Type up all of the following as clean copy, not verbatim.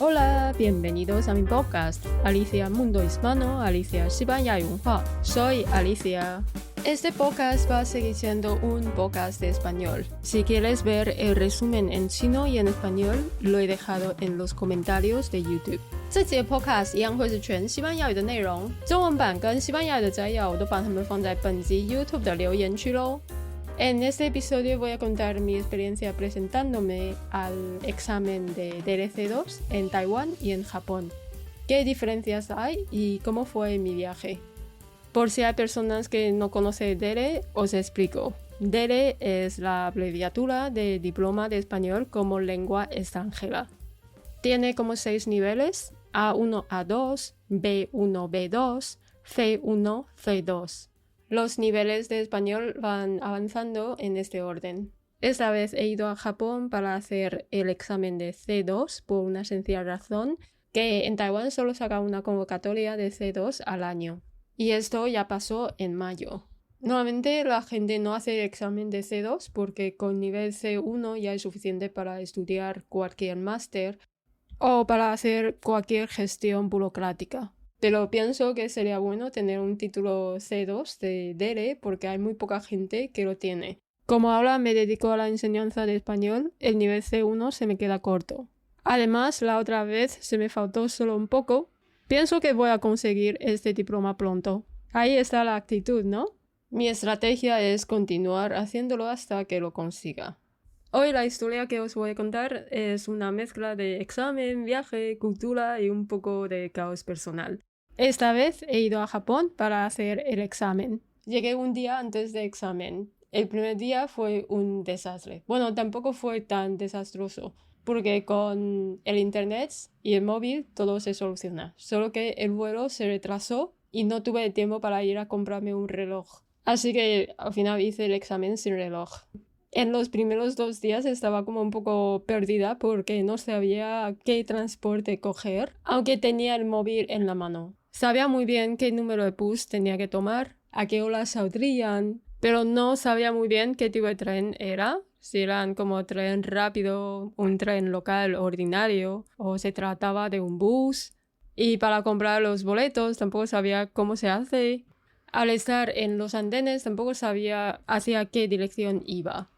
Hola, bienvenidos a mi podcast, Alicia Mundo Hispano, Alicia 西班牙文化. Soy Alicia. Este podcast va a seguir siendo un podcast de español. Si quieres ver el resumen en chino y en español, lo he dejado en los comentarios de YouTube. 这集的 podcast 一样会是全西班牙语的内容，中文版跟西班牙语的摘要我都把它们放在本集 YouTube 的留言区咯。En este episodio voy a contar mi experiencia presentándome al examen de DLC2 en Taiwán y en Japón. ¿Qué diferencias hay y cómo fue mi viaje? Por si hay personas que no conocen DELE, os explico. DELE es la abreviatura de Diploma de Español como Lengua Extranjera. Tiene como 6 niveles, A1, A2, B1, B2, C1, C2. Los niveles de español van avanzando en este orden. Esta vez he ido a Japón para hacer el examen de C2 por una sencilla razón, que en Taiwán solo saca una convocatoria de C2 al año. Y esto ya pasó en mayo. Normalmente la gente no hace el examen de C2 porque con nivel C1 ya es suficiente para estudiar cualquier máster o para hacer cualquier gestión burocrática. Pero pienso que sería bueno tener un título C2 de DELE porque hay muy poca gente que lo tiene. Como ahora me dedico a la enseñanza de español, el nivel C1 se me queda corto. Además, la otra vez se me faltó solo un poco. Pienso que voy a conseguir este diploma pronto. Ahí está la actitud, ¿no? Mi estrategia es continuar haciéndolo hasta que lo consiga. Hoy la historia que os voy a contar es una mezcla de examen, viaje, cultura y un poco de caos personal. Esta vez he ido a Japón para hacer el examen. Llegué un día antes del examen. El primer día fue un desastre. Bueno, tampoco fue tan desastroso, porque con el internet y el móvil todo se soluciona. Solo que el vuelo se retrasó y no tuve tiempo para ir a comprarme un reloj. Así que al final hice el examen sin reloj. En los primeros 2 días estaba como un poco perdida porque no sabía qué transporte coger, aunque tenía el móvil en la mano. Sabía muy bien qué número de bus tenía que tomar, a qué horas saldrían, pero no sabía muy bien qué tipo de tren era, si eran como tren rápido, un tren local ordinario, o se trataba de un bus. Y para comprar los boletos tampoco sabía cómo se hace. Al estar en los andenes tampoco sabía hacia qué dirección iba.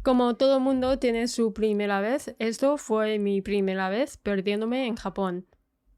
Como todo mundo tiene su primera vez, esto fue mi primera vez perdiéndome en Japón.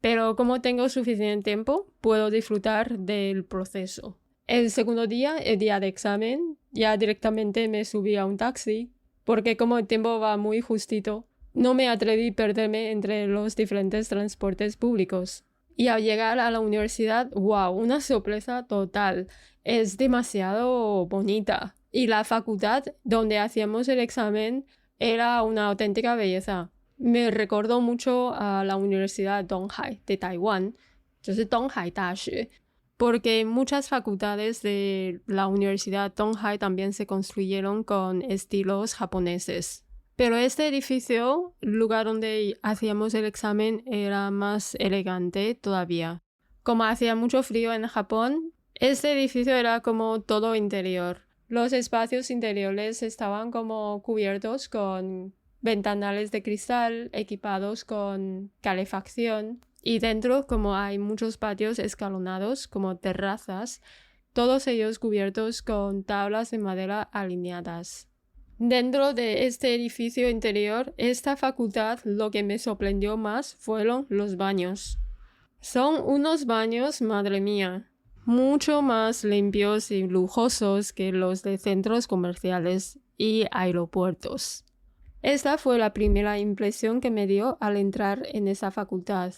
Pero como tengo suficiente tiempo, puedo disfrutar del proceso. El segundo día, el día de examen, ya directamente me subí a un taxi, porque como el tiempo va muy justito, no me atreví a perderme entre los diferentes transportes públicos. Y al llegar a la universidad, ¡wow! Una sorpresa total. Es demasiado bonita. Y la facultad donde hacíamos el examen era una auténtica belleza. Me recordó mucho a la Universidad Donghai de Taiwán, 就是东海大学, porque muchas facultades de la Universidad Donghai también se construyeron con estilos japoneses. Pero este edificio, el lugar donde hacíamos el examen, era más elegante todavía. Como hacía mucho frío en Japón, este edificio era como todo interior. Los espacios interiores estaban como cubiertos con ventanales de cristal equipados con calefacción y dentro, como hay muchos patios escalonados como terrazas, todos ellos cubiertos con tablas de madera alineadas. Dentro de este edificio interior, esta facultad, lo que me sorprendió más fueron los baños. Son unos baños, madre mía, mucho más limpios y lujosos que los de centros comerciales y aeropuertos. Esta fue la primera impresión que me dio al entrar en esa facultad.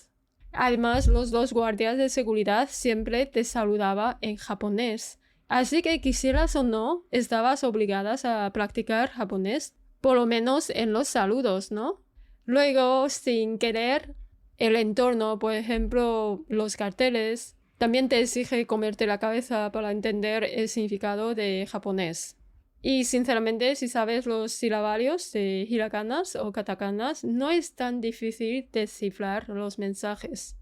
Además, los 2 guardias de seguridad siempre te saludaban en japonés. Así que quisieras o no, estabas obligadas a practicar japonés, por lo menos en los saludos, ¿no? Luego, sin querer, el entorno, por ejemplo, los carteles, también te exige comerte la cabeza para entender el significado de japonés. Y sinceramente, si sabes los silabarios de hiraganas o katakanas, no es tan difícil descifrar los mensajes.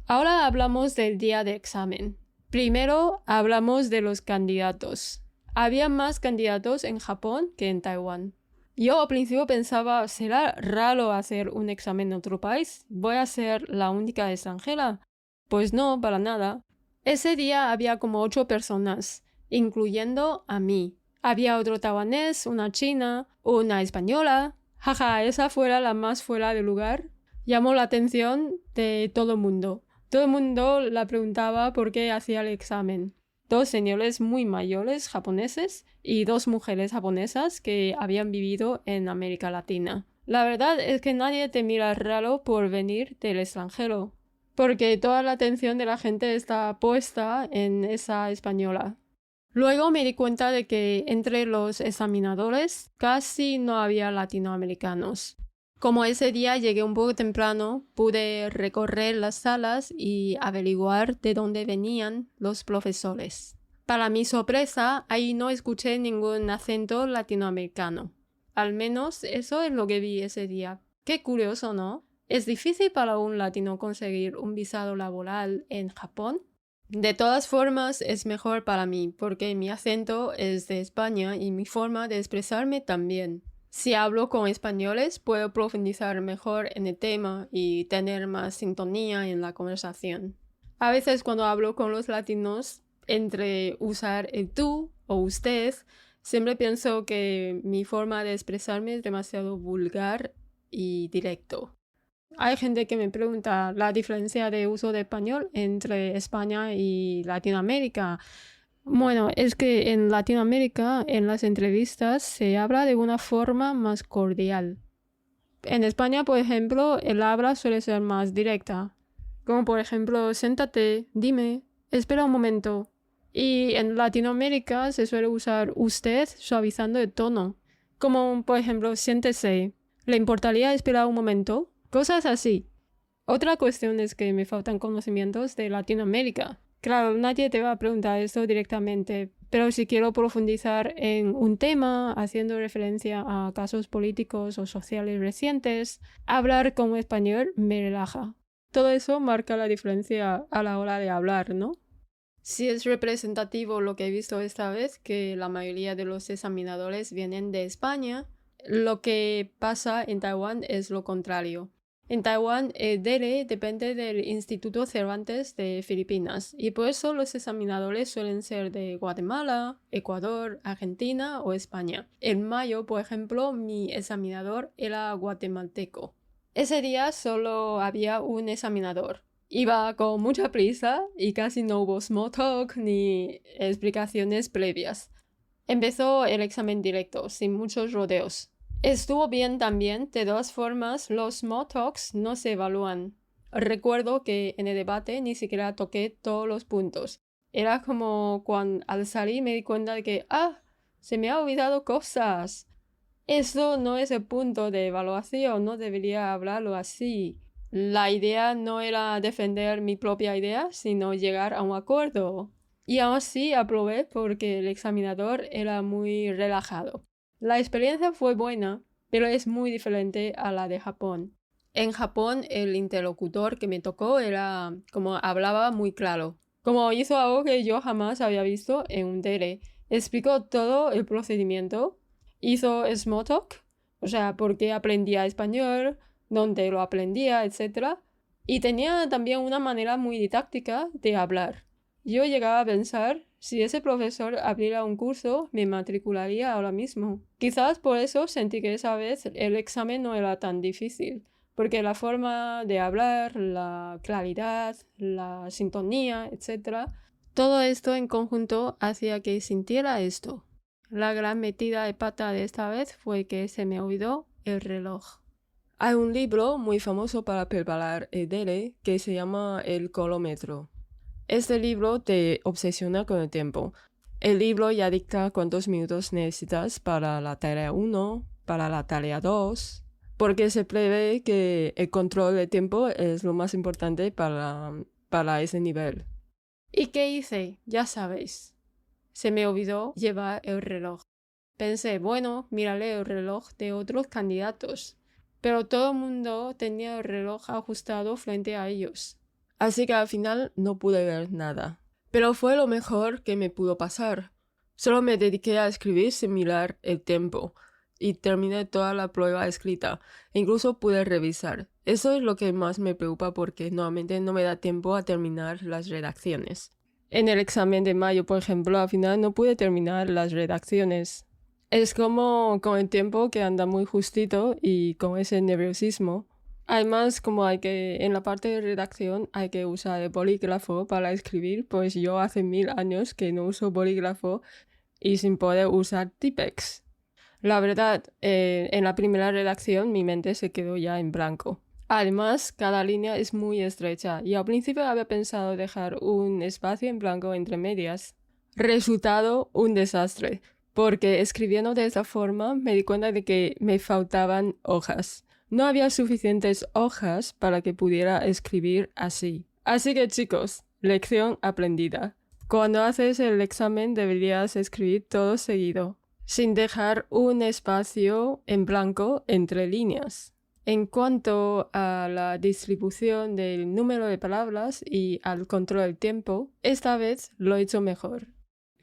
Ahora hablamos del día de examen. Primero hablamos de los candidatos. Había más candidatos en Japón que en Taiwán. Yo al principio pensaba, ¿será raro hacer un examen en otro país? ¿Voy a ser la única extranjera? Pues no, para nada. Ese día había como 8 personas, incluyendo a mí. Había otro taiwanés, una china, una española. Jaja, esa fuera la más fuera de lugar. Llamó la atención de todo el mundo. Todo el mundo la preguntaba por qué hacía el examen. 2 señores muy mayores japoneses y 2 mujeres japonesas que habían vivido en América Latina. La verdad es que nadie te mira raro por venir del extranjero, porque toda la atención de la gente está puesta en esa española. Luego me di cuenta de que entre los examinadores casi no había latinoamericanos. Como ese día llegué un poco temprano, pude recorrer las salas y averiguar de dónde venían los profesores. Para mi sorpresa, ahí no escuché ningún acento latinoamericano. Al menos eso es lo que vi ese día. Qué curioso, ¿no? ¿Es difícil para un latino conseguir un visado laboral en Japón? De todas formas, es mejor para mí, porque mi acento es de España y mi forma de expresarme también. Si hablo con españoles, puedo profundizar mejor en el tema y tener más sintonía en la conversación. A veces cuando hablo con los latinos, entre usar el tú o usted, siempre pienso que mi forma de expresarme es demasiado vulgar y directo. Hay gente que me pregunta la diferencia de uso de español entre España y Latinoamérica. Bueno, es que en Latinoamérica, en las entrevistas, se habla de una forma más cordial. En España, por ejemplo, el habla suele ser más directa. Como por ejemplo, siéntate, dime, espera un momento. Y en Latinoamérica se suele usar usted suavizando el tono. Como por ejemplo, siéntese. ¿Le importaría esperar un momento? Cosas así. Otra cuestión es que me faltan conocimientos de Latinoamérica. Claro, nadie te va a preguntar esto directamente, pero si quiero profundizar en un tema haciendo referencia a casos políticos o sociales recientes, hablar como español me relaja. Todo eso marca la diferencia a la hora de hablar, ¿no? Sí es representativo lo que he visto esta vez, que la mayoría de los examinadores vienen de España. Lo que pasa en Taiwán es lo contrario. En Taiwán, el DELE depende del Instituto Cervantes de Filipinas y por eso los examinadores suelen ser de Guatemala, Ecuador, Argentina o España. En mayo, por ejemplo, mi examinador era guatemalteco. Ese día solo había un examinador. Iba con mucha prisa y casi no hubo small talk ni explicaciones previas. Empezó el examen directo, sin muchos rodeos. Estuvo bien también, de todas formas, los small talks no se evalúan. Recuerdo que en el debate ni siquiera toqué todos los puntos. Era como cuando al salir me di cuenta de que, se me ha olvidado cosas. Eso no es el punto de evaluación, no debería hablarlo así. La idea no era defender mi propia idea, sino llegar a un acuerdo. Y aún así aprobé porque el examinador era muy relajado. La experiencia fue buena, pero es muy diferente a la de Japón. En Japón, el interlocutor que me tocó era como hablaba muy claro. Como hizo algo que yo jamás había visto en un DELE. Explicó todo el procedimiento. Hizo small talk, o sea, por qué aprendía español, dónde lo aprendía, etc. Y tenía también una manera muy didáctica de hablar. Yo llegaba a pensar, si ese profesor abriera un curso, me matricularía ahora mismo. Quizás por eso sentí que esa vez el examen no era tan difícil, porque la forma de hablar, la claridad, la sintonía, etc., todo esto en conjunto hacía que sintiera esto. La gran metida de pata de esta vez fue que se me olvidó el reloj. Hay un libro muy famoso para preparar el DELE que se llama El Cronómetro. Este libro te obsesiona con el tiempo. El libro ya dicta cuántos minutos necesitas para la tarea 1, para la tarea 2, porque se prevé que el control del tiempo es lo más importante para ese nivel. ¿Y qué hice? Ya sabéis. Se me olvidó llevar el reloj. Pensé, bueno, miraré el reloj de otros candidatos. Pero todo el mundo tenía el reloj ajustado frente a ellos. Así que al final no pude ver nada. Pero fue lo mejor que me pudo pasar. Solo me dediqué a escribir sin mirar el tiempo. y terminé toda la prueba escrita. Incluso pude revisar. Eso es lo que más me preocupa porque normalmente no me da tiempo a terminar las redacciones. En el examen de mayo, por ejemplo, al final no pude terminar las redacciones. Es como con el tiempo que anda muy justito y con ese nerviosismo. Además, como en la parte de redacción hay que usar el bolígrafo para escribir, pues yo hace 1000 años que no uso bolígrafo y sin poder usar Tipex. La verdad, en la primera redacción mi mente se quedó ya en blanco. Además, cada línea es muy estrecha y al principio había pensado dejar un espacio en blanco entre medias. Resultado, un desastre, porque escribiendo de esa forma me di cuenta de que me faltaban hojas. No había suficientes hojas para que pudiera escribir así. Así que chicos, lección aprendida. Cuando haces el examen deberías escribir todo seguido, sin dejar un espacio en blanco entre líneas. En cuanto a la distribución del número de palabras y al control del tiempo, esta vez lo he hecho mejor.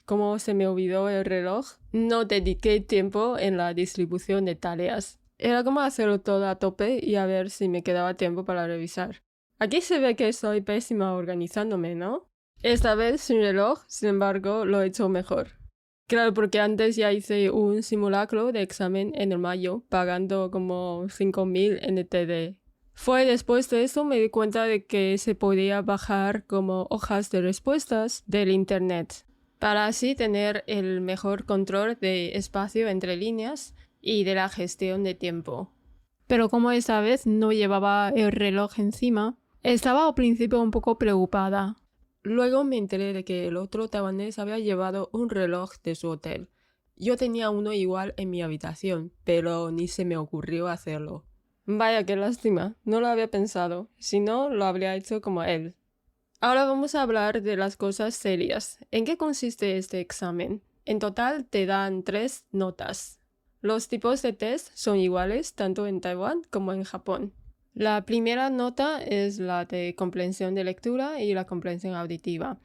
Como se me olvidó el reloj, no dediqué tiempo en la distribución de tareas. Era como hacerlo todo a tope y a ver si me quedaba tiempo para revisar. Aquí se ve que soy pésima organizándome, ¿no? Esta vez sin reloj, sin embargo, lo he hecho mejor. Claro, porque antes ya hice un simulacro de examen en el mayo, pagando como 5000 NTD. Fue después de eso me di cuenta de que se podía bajar como hojas de respuestas del internet, para así tener el mejor control de espacio entre líneas y de la gestión de tiempo. Pero como esta vez no llevaba el reloj encima, estaba al principio un poco preocupada. Luego me enteré de que el otro taiwanés había llevado un reloj de su hotel. Yo tenía uno igual en mi habitación, pero ni se me ocurrió hacerlo. Vaya, qué lástima, no lo había pensado, si no, lo habría hecho como él. Ahora vamos a hablar de las cosas serias. ¿En qué consiste este examen? En total te dan 3 notas. Los tipos de test son iguales tanto en Taiwán como en Japón. La primera nota es la de comprensión de lectura y la comprensión auditiva.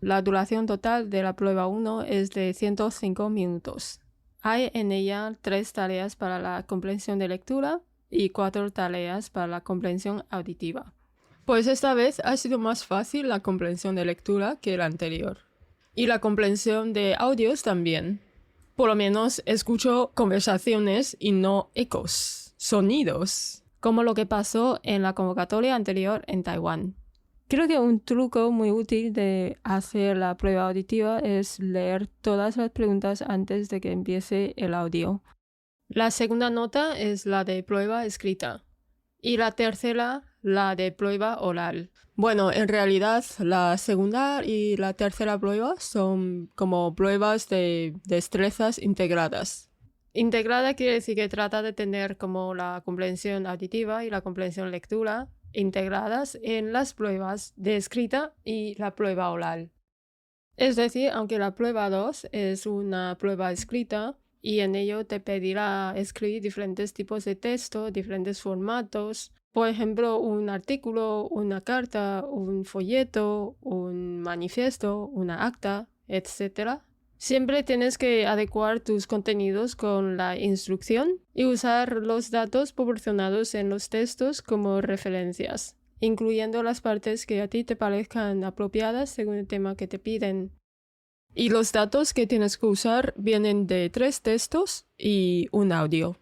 La duración total de la prueba 1 es de 105 minutos. Hay en ella 3 tareas para la comprensión de lectura y 4 tareas para la comprensión auditiva. Pues esta vez ha sido más fácil la comprensión de lectura que la anterior. Y la comprensión de audios también. Por lo menos escucho conversaciones y no ecos, sonidos, como lo que pasó en la convocatoria anterior en Taiwán. Creo que un truco muy útil de hacer la prueba auditiva es leer todas las preguntas antes de que empiece el audio. La segunda nota es la de prueba escrita y la tercera la de prueba oral. Bueno, en realidad la segunda y la tercera prueba son como pruebas de destrezas integradas. Integrada quiere decir que trata de tener como la comprensión auditiva y la comprensión lectura integradas en las pruebas de escrita y la prueba oral. Es decir, aunque la prueba 2 es una prueba escrita y en ello te pedirá escribir diferentes tipos de texto, diferentes formatos, por ejemplo, un artículo, una carta, un folleto, un manifiesto, una acta, etc. Siempre tienes que adecuar tus contenidos con la instrucción y usar los datos proporcionados en los textos como referencias, incluyendo las partes que a ti te parezcan apropiadas según el tema que te piden. Y los datos que tienes que usar vienen de 3 textos y un audio.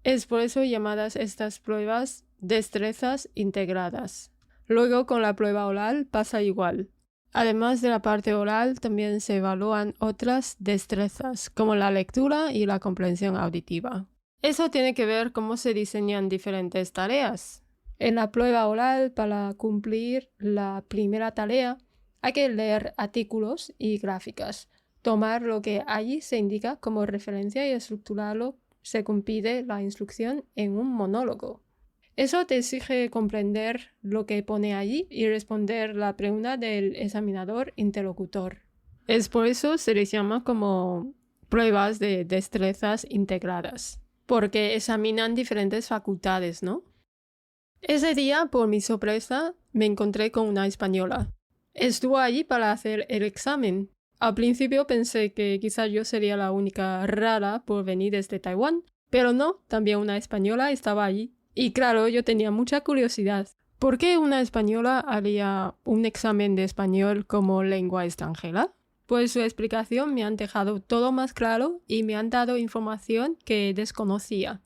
Es por eso llamadas estas pruebas destrezas integradas. Luego con la prueba oral pasa igual. Además de la parte oral, también se evalúan otras destrezas, como la lectura y la comprensión auditiva. Eso tiene que ver cómo se diseñan diferentes tareas. En la prueba oral, para cumplir la primera tarea, hay que leer artículos y gráficas, tomar lo que allí se indica como referencia y estructurarlo según pide la instrucción en un monólogo. Eso te exige comprender lo que pone allí y responder la pregunta del examinador interlocutor. Es por eso se les llama como pruebas de destrezas integradas, porque examinan diferentes facultades, ¿no? Ese día, por mi sorpresa, me encontré con una española. Estuvo allí para hacer el examen. Al principio pensé que quizás yo sería la única rara por venir desde Taiwán, Pero no, también una española estaba allí. Y claro, yo tenía mucha curiosidad. ¿Por qué una española haría un examen de español como lengua extranjera? Pues su explicación me han dejado todo más claro y me han dado información que desconocía.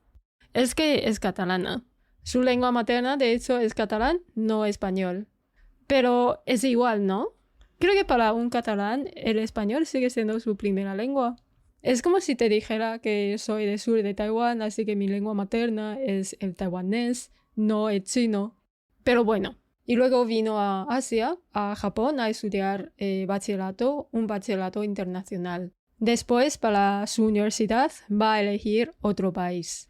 Es que es catalana. Su lengua materna, de hecho, es catalán, no español. Pero es igual, ¿no? Creo que para un catalán el español sigue siendo su primera lengua. Es como si te dijera que soy del sur de Taiwán, así que mi lengua materna es el taiwanés, no el chino. Pero bueno, y luego vino a Asia, a Japón, a estudiar bachillerato, un bachillerato internacional. Después, para su universidad, va a elegir otro país.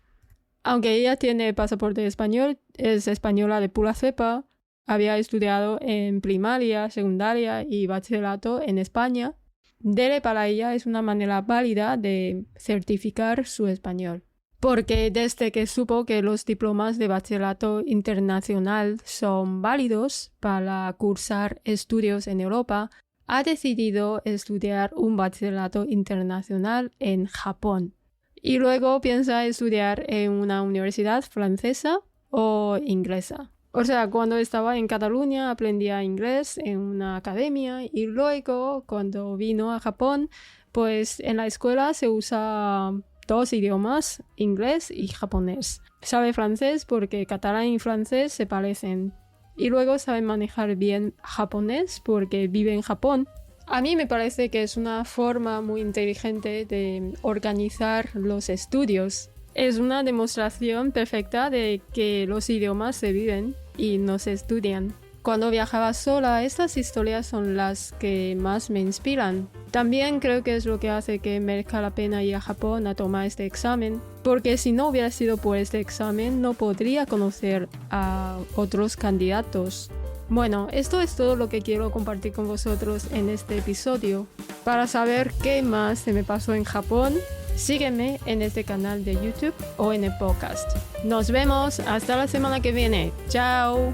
Aunque ella tiene pasaporte español, es española de pura cepa, había estudiado en primaria, secundaria y bachillerato en España. DELE para ella es una manera válida de certificar su español. Porque desde que supo que los diplomas de bachillerato internacional son válidos para cursar estudios en Europa, ha decidido estudiar un bachillerato internacional en Japón. Y luego piensa estudiar en una universidad francesa o inglesa. O sea, cuando estaba en Cataluña aprendía inglés en una academia y luego cuando vino a Japón, pues en la escuela se usa 2 idiomas, inglés y japonés. Sabe francés porque catalán y francés se parecen. Y luego sabe manejar bien japonés porque vive en Japón. A mí me parece que es una forma muy inteligente de organizar los estudios. Es una demostración perfecta de que los idiomas se viven y no se estudian. Cuando viajaba sola, estas historias son las que más me inspiran. También creo que es lo que hace que merezca la pena ir a Japón a tomar este examen, porque si no hubiera sido por este examen no podría conocer a otros candidatos. Bueno, esto es todo lo que quiero compartir con vosotros en este episodio. Para saber qué más se me pasó en Japón, sígueme en este canal de YouTube o en el podcast. Nos vemos hasta la semana que viene. ¡Chao!